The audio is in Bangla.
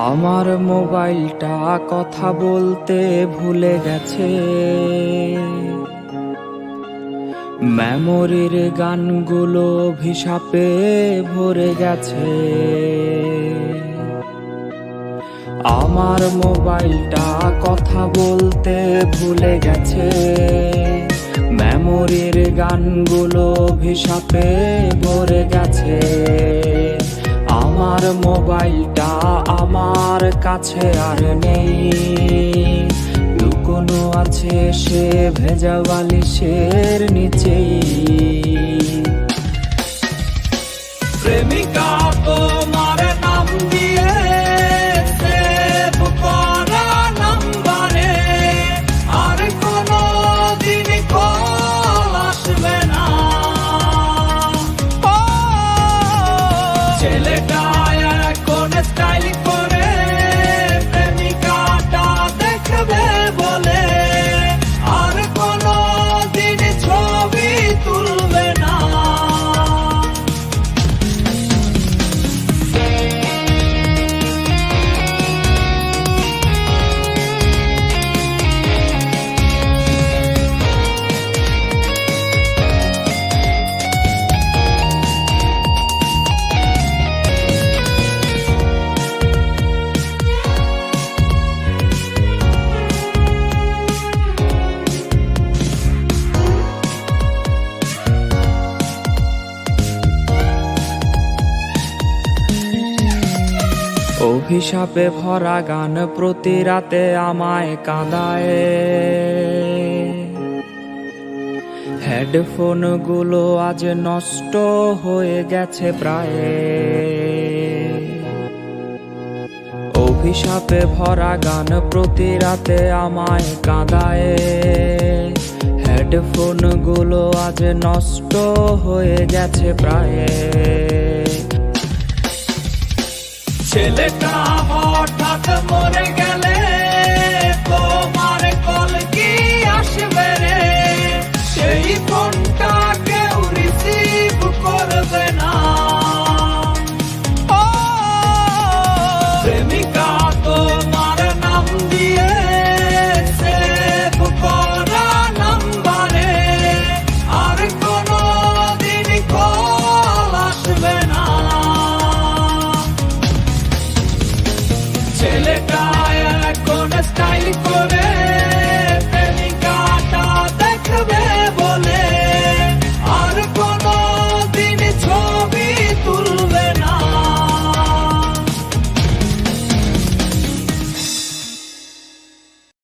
আমার মোবাইলটা কথা বলতে ভুলে গেছে, মেমোরির গানগুলো অভিশাপে ভরে গেছে। আমার মোবাইলটা কথা বলতে ভুলে গেছে, মেমোরির গানগুলো অভিশাপে ভরে গেছে। আমার মোবাইলটা আমার কাছে আর নেই, লুকোনো আছে সে ভেজা বালিশের নিচেই। প্রেমিকা তোমার নাম দিয়ে সেভ করা নাম্বারে আর কোনো দিন কল আসবে না। ছেলেটা এখন স্টাইল করে প্রেমিকাটা দেখবে বলে আর কোনো দিন ছবি তুলবে না। অভিশাপে ভরা গান প্রতি রাতে আমায় কাঁদায়, হেডফোন গুলো আজ নষ্ট হয়ে গেছে প্রায়। অভিশাপে ভরা গান প্রতি রাতে আমায় কাঁদায়, হেডফোন গুলো আজ নষ্ট হয়ে গেছে প্রায়। ছেলেটা হঠাৎ মরে গেলে তোমার কল কি আসবে রে? সেই ফোন